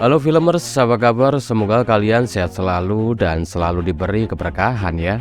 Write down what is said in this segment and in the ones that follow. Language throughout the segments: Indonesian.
Halo filmers, apa kabar? Semoga kalian sehat selalu dan selalu diberi keberkahan ya.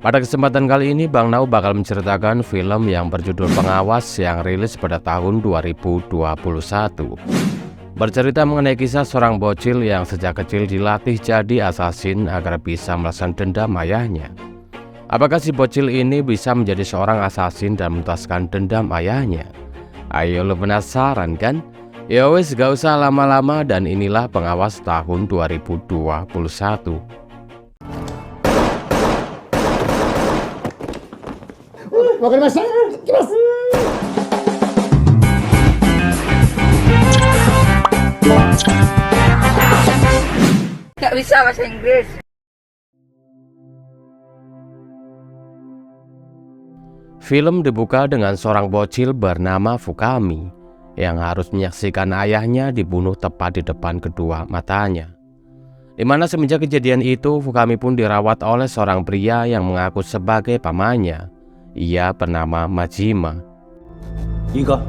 Pada kesempatan kali ini Bang Nau bakal menceritakan film yang berjudul Pengawas yang rilis pada tahun 2021. Bercerita mengenai kisah seorang bocil yang sejak kecil dilatih jadi assassin agar bisa melaksanakan dendam ayahnya. Apakah si bocil ini bisa menjadi seorang assassin dan menuntaskan dendam ayahnya? Ayo lo penasaran kan? Ya wes, gak usah lama-lama, dan inilah Pengawas tahun 2021. Gak bisa bahasa Inggris. Film dibuka dengan seorang bocil bernama Fukami yang harus menyaksikan ayahnya dibunuh tepat di depan kedua matanya. Di mana semenjak kejadian itu, Fukami pun dirawat oleh seorang pria yang mengaku sebagai pamannya. Ia bernama Majima. Ika,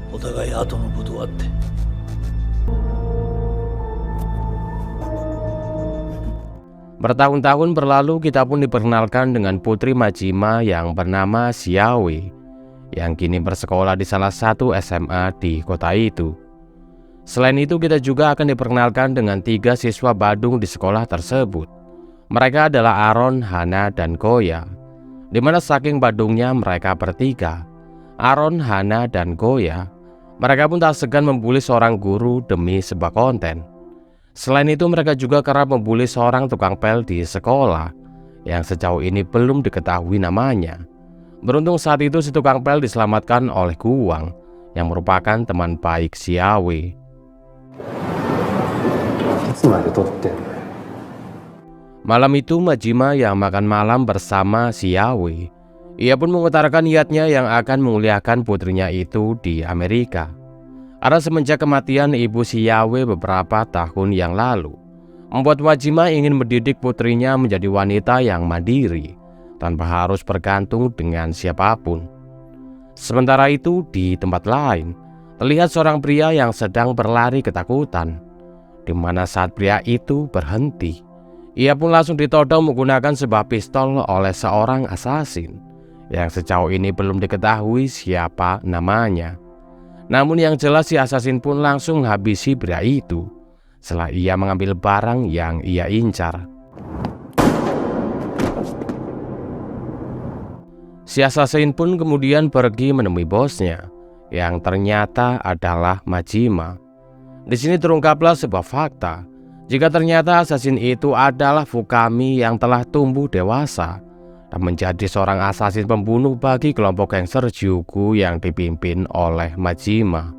otagai ato no koto atte. Bertahun-tahun berlalu, kita pun diperkenalkan dengan putri Majima yang bernama Xiaowei, yang kini bersekolah di salah satu SMA di kota itu. Selain itu, kita juga akan diperkenalkan dengan 3 siswa Badung di sekolah tersebut. Mereka adalah Aaron, Hana, dan Goya. Dimana saking Badungnya mereka bertiga, Aaron, Hana, dan Goya, mereka pun tak segan membuli seorang guru demi sebuah konten. Selain itu, mereka juga kerap membuli seorang tukang pel di sekolah yang sejauh ini belum diketahui namanya. Beruntung saat itu si tukang pel diselamatkan oleh Guwang yang merupakan teman baik Xiaowei. Malam itu Majima yang makan malam bersama Xiaowei. Ia pun mengutarakan niatnya yang akan memuliakan putrinya itu di Amerika. Karena semenjak kematian ibu Xiaowei beberapa tahun yang lalu, membuat Majima ingin mendidik putrinya menjadi wanita yang mandiri tanpa harus bergantung dengan siapapun. Sementara itu, di tempat lain, terlihat seorang pria yang sedang berlari ketakutan. Di mana saat pria itu berhenti, ia pun langsung ditodong menggunakan sebuah pistol oleh seorang assassin yang sejauh ini belum diketahui siapa namanya. Namun yang jelas si assassin pun langsung menghabisi pria itu setelah ia mengambil barang yang ia incar. Si assassin pun kemudian pergi menemui bosnya, yang ternyata adalah Majima. Di sini terungkaplah sebuah fakta, jika ternyata assassin itu adalah Fukami yang telah tumbuh dewasa dan menjadi seorang assassin pembunuh bagi kelompok gangster Jiugu yang dipimpin oleh Majima.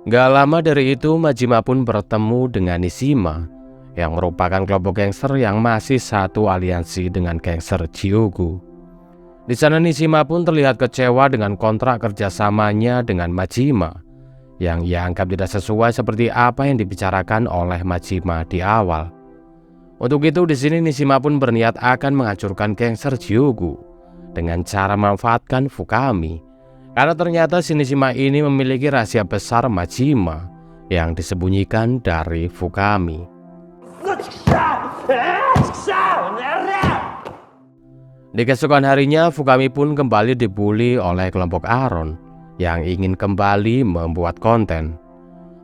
Gak lama dari itu, Majima pun bertemu dengan Nishima yang merupakan kelompok gangster yang masih satu aliansi dengan gangster Jiugu. Di sana Nishima pun terlihat kecewa dengan kontrak kerjasamanya dengan Majima yang ia anggap tidak sesuai seperti apa yang dibicarakan oleh Majima di awal. Untuk itu di sini Nishima pun berniat akan menghancurkan gangster Jiugu dengan cara memanfaatkan Fukami. Karena ternyata si Nishima ini memiliki rahasia besar Majima yang disembunyikan dari Fukami. Di keesokan harinya, Fukami pun kembali dibully oleh kelompok Aaron yang ingin kembali membuat konten.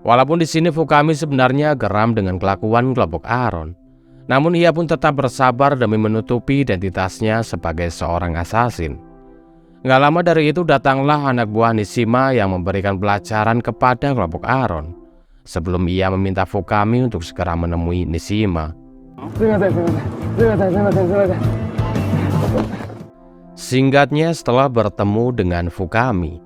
Walaupun di sini Fukami sebenarnya geram dengan kelakuan kelompok Aaron, namun ia pun tetap bersabar demi menutupi identitasnya sebagai seorang assassin. Gak lama dari itu datanglah anak buah Nishima yang memberikan pelajaran kepada kelompok Aaron sebelum ia meminta Fukami untuk segera menemui Nishima. Singkatnya, setelah bertemu dengan Fukami,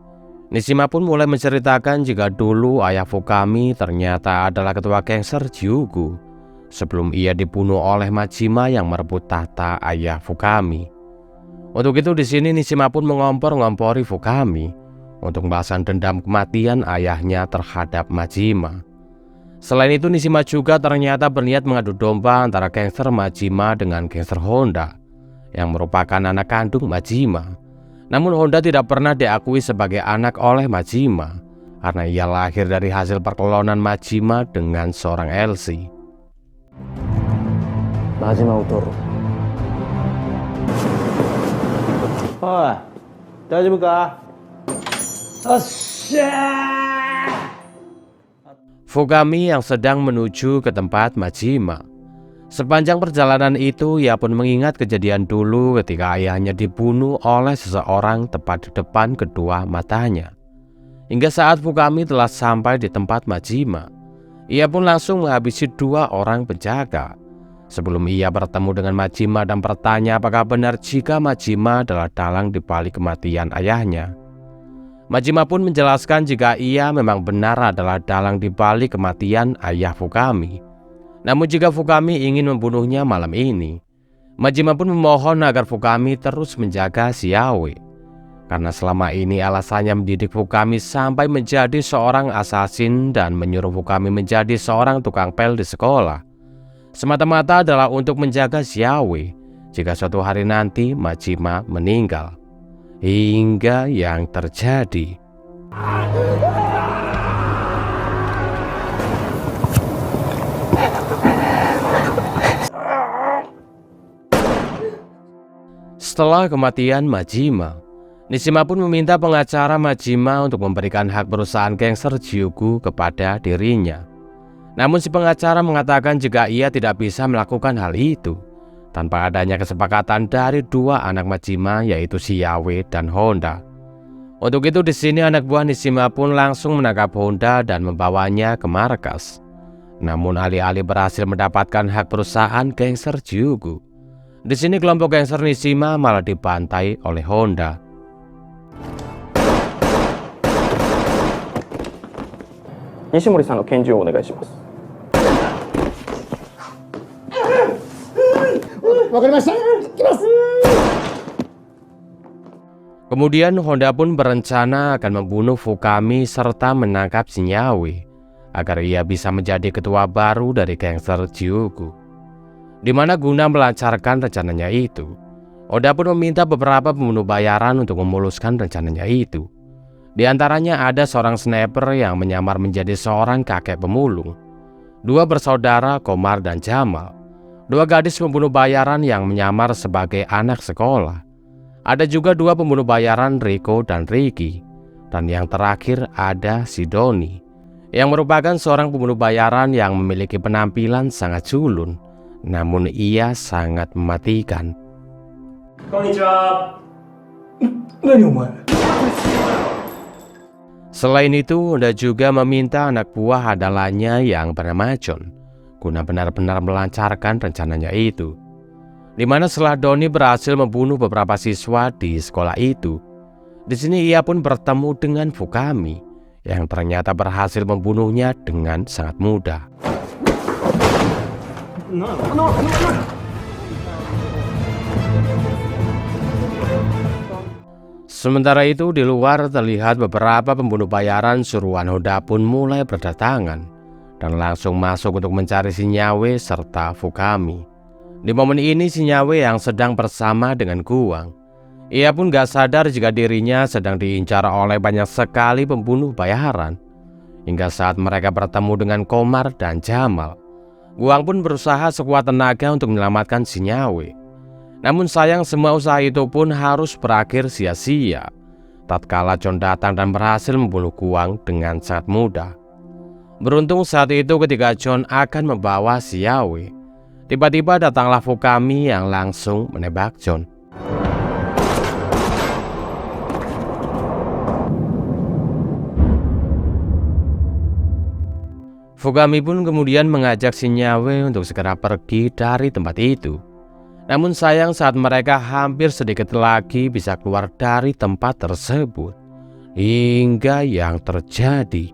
Nishima pun mulai menceritakan jika dulu ayah Fukami ternyata adalah ketua gangster Jiugu sebelum ia dibunuh oleh Majima yang merebut tahta ayah Fukami. Untuk itu di sini Nishima pun mengompor-ngompori Fukami untuk membalaskan dendam kematian ayahnya terhadap Majima. Selain itu, Nishima juga ternyata berniat mengadu domba antara gangster Majima dengan gangster Honda yang merupakan anak kandung Majima. Namun Honda tidak pernah diakui sebagai anak oleh Majima karena ia lahir dari hasil perkelonan Majima dengan seorang Elsie. 真島を取ろう。おい、大丈夫か？おっしゃー。 Fukami yang sedang menuju ke tempat Majima. Sepanjang perjalanan itu ia pun mengingat kejadian dulu ketika ayahnya dibunuh oleh seseorang tepat di depan kedua matanya. Hingga saat Fukami telah sampai di tempat Majima, ia pun langsung menghabisi 2 orang penjaga. Sebelum ia bertemu dengan Majima dan bertanya apakah benar jika Majima adalah dalang di balik kematian ayahnya. Majima pun menjelaskan jika ia memang benar adalah dalang di balik kematian ayah Fukami. Namun jika Fukami ingin membunuhnya malam ini, Majima pun memohon agar Fukami terus menjaga Xiaowe. Karena selama ini alasannya mendidik Fukami sampai menjadi seorang asasin dan menyuruh Fukami menjadi seorang tukang pel di sekolah, semata-mata adalah untuk menjaga Xiaowe jika suatu hari nanti Majima meninggal. Hingga yang terjadi. Setelah kematian Majima, Nishima pun meminta pengacara Majima untuk memberikan hak perusahaan gangster Jiugu kepada dirinya. Namun si pengacara mengatakan jika ia tidak bisa melakukan hal itu tanpa adanya kesepakatan dari 2 anak Majima, yaitu Xiaowe dan Honda. Untuk itu di sini anak buah Nishima pun langsung menangkap Honda dan membawanya ke markas. Namun alih-alih berhasil mendapatkan hak perusahaan gangster Jiugu, di sini kelompok gangster Nishima malah dibantai oleh Honda. Nishimori-sanの拳銃をお願いします。 Kemudian Honda pun berencana akan membunuh Fukami serta menangkap Xiaowe agar ia bisa menjadi ketua baru dari gangster Jiugu. Di mana guna melancarkan rencananya itu, Honda pun meminta beberapa pembunuh bayaran untuk memuluskan rencananya itu. Di antaranya ada seorang sniper yang menyamar menjadi seorang kakek pemulung, 2 bersaudara Komar dan Jamal, 2 gadis pembunuh bayaran yang menyamar sebagai anak sekolah. Ada juga 2 pembunuh bayaran Riko dan Ricky. Dan yang terakhir ada si Doni, yang merupakan seorang pembunuh bayaran yang memiliki penampilan sangat culun, namun ia sangat mematikan. Konnichiwa. Nani omae? Selain itu, Honda juga meminta anak buah andalannya yang bernama John guna benar-benar melancarkan rencananya itu. Di mana setelah Doni berhasil membunuh beberapa siswa di sekolah itu, di sini ia pun bertemu dengan Fukami yang ternyata berhasil membunuhnya dengan sangat mudah. Sementara itu di luar terlihat beberapa pembunuh bayaran suruhan Honda pun mulai berdatangan dan langsung masuk untuk mencari Xiaowe serta Fukami. Di momen ini Xiaowe yang sedang bersama dengan Guang. Ia pun gak sadar jika dirinya sedang diincar oleh banyak sekali pembunuh bayaran. Hingga saat mereka bertemu dengan Komar dan Jamal, Guang pun berusaha sekuat tenaga untuk menyelamatkan Xiaowe. Namun sayang semua usaha itu pun harus berakhir sia-sia tatkala John datang dan berhasil membunuh Guang dengan sangat mudah. Beruntung saat itu ketika John akan membawa Xiaowe, tiba-tiba datanglah Fukami yang langsung menembak John. Fukami pun kemudian mengajak Xiaowe untuk segera pergi dari tempat itu. Namun sayang saat mereka hampir sedikit lagi bisa keluar dari tempat tersebut, hingga yang terjadi.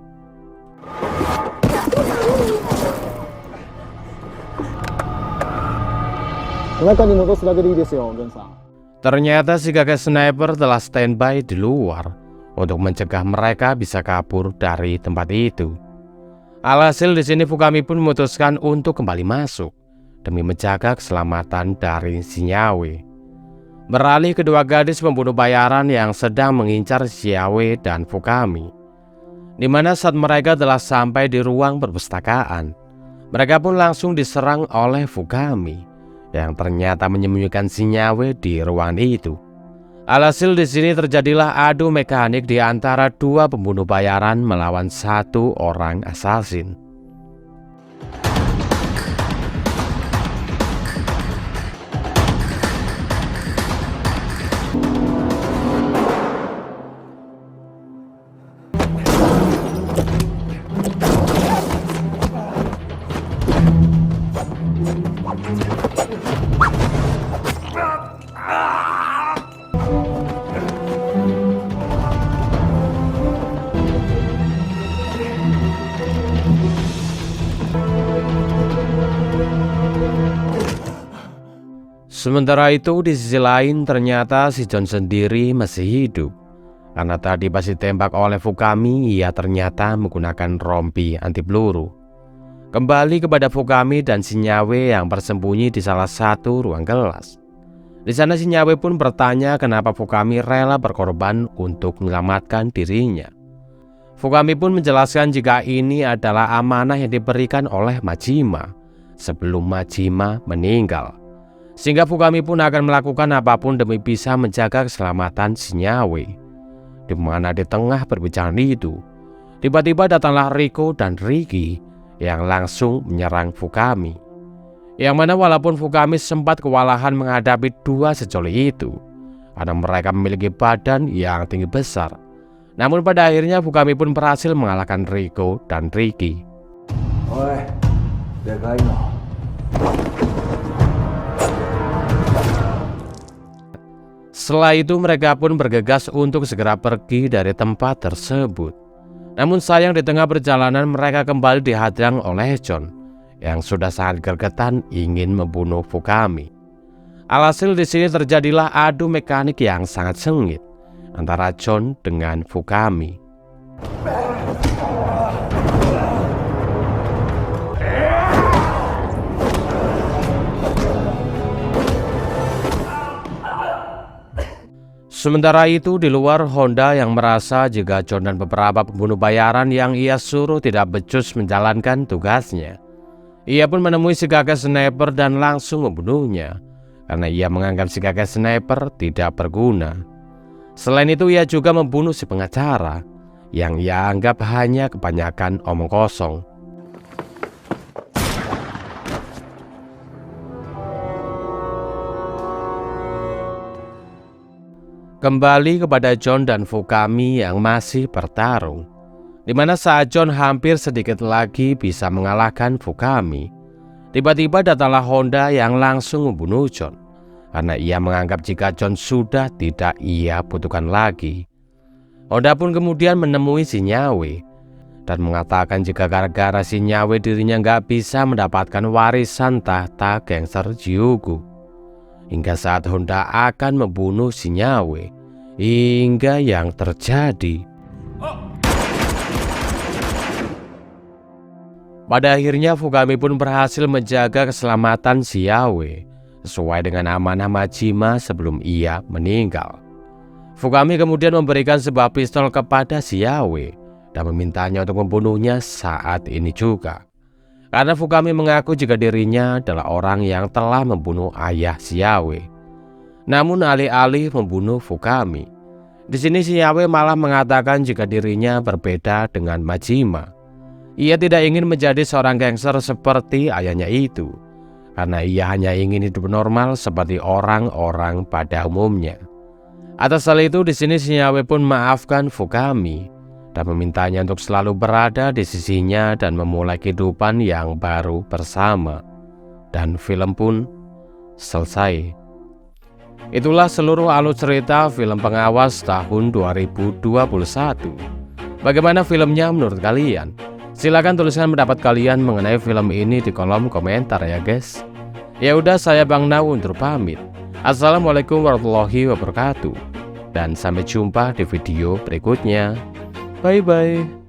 Ternyata si kakek sniper telah standby di luar untuk mencegah mereka bisa kabur dari tempat itu. Alhasil di sini Fukami pun memutuskan untuk kembali masuk demi menjaga keselamatan dari Xiaowe. beralih kedua gadis pembunuh bayaran yang sedang mengincar Xiaowei dan Fukami. Di mana saat mereka telah sampai di ruang perpustakaan, mereka pun langsung diserang oleh Fukami yang ternyata menyembunyikan Xiaowei di ruangan itu. Alhasil di sini terjadilah adu mekanik di antara dua pembunuh bayaran melawan satu orang assassin. Sementara itu di sisi lain ternyata si John sendiri masih hidup. Karena tadi pas ditembak oleh Fukami, ia ternyata menggunakan rompi anti peluru. Kembali kepada Fukami dan Xiaowei yang bersembunyi di salah satu ruang kelas. Di sana Xiaowei pun bertanya kenapa Fukami rela berkorban untuk menyelamatkan dirinya. Fukami pun menjelaskan jika ini adalah amanah yang diberikan oleh Majima sebelum Majima meninggal. Sehingga Fukami pun akan melakukan apapun demi bisa menjaga keselamatan Xiaowei. Di mana di tengah perbincangan itu, tiba-tiba datanglah Riko dan Riki yang langsung menyerang Fukami. Yang mana walaupun Fukami sempat kewalahan menghadapi dua sejoli itu, karena mereka memiliki badan yang tinggi besar. Namun pada akhirnya Fukami pun berhasil mengalahkan Riko dan Riki. Oi, jagain lo. Setelah itu mereka pun bergegas untuk segera pergi dari tempat tersebut. Namun sayang di tengah perjalanan mereka kembali dihadang oleh John yang sudah sangat gergetan ingin membunuh Fukami. Alhasil di sini terjadilah adu mekanik yang sangat sengit antara John dengan Fukami. Sementara itu di luar, Honda yang merasa jika John dan beberapa pembunuh bayaran yang ia suruh tidak becus menjalankan tugasnya. Ia pun menemui si kakek sniper dan langsung membunuhnya karena ia menganggap si kakek sniper tidak berguna. Selain itu ia juga membunuh si pengacara yang ia anggap hanya kebanyakan omong kosong. Kembali kepada John dan Fukami yang masih bertarung, di mana saat John hampir sedikit lagi bisa mengalahkan Fukami, tiba-tiba datanglah Honda yang langsung membunuh John karena ia menganggap jika John sudah tidak ia butuhkan lagi. Honda pun kemudian menemui Xiaowei dan mengatakan jika gara-gara Xiaowei dirinya nggak bisa mendapatkan warisan tahta gangster Jiugu. Hingga saat Honda akan membunuh Xiaowei, hingga yang terjadi. Pada akhirnya Fukami pun berhasil menjaga keselamatan Xiaowei sesuai dengan amanah Majima sebelum ia meninggal. Fukami kemudian memberikan sebuah pistol kepada Xiaowei dan memintanya untuk membunuhnya saat ini juga. Karena Fukami mengaku jika dirinya adalah orang yang telah membunuh ayah Xiaowei. Namun alih-alih membunuh Fukami, di sini Xiaowei malah mengatakan jika dirinya berbeda dengan Majima. Ia tidak ingin menjadi seorang gangster seperti ayahnya itu, karena ia hanya ingin hidup normal seperti orang-orang pada umumnya. Atas hal itu di sini Xiaowei pun maafkan Fukami dan memintanya untuk selalu berada di sisinya dan memulai kehidupan yang baru bersama. Dan film pun selesai. Itulah seluruh alur cerita film Pengawas tahun 2021. Bagaimana filmnya menurut kalian? Silahkan tuliskan pendapat kalian mengenai film ini di kolom komentar ya guys. Ya udah, saya Bang Nau undur pamit. Assalamualaikum warahmatullahi wabarakatuh. Dan sampai jumpa di video berikutnya. Bye bye.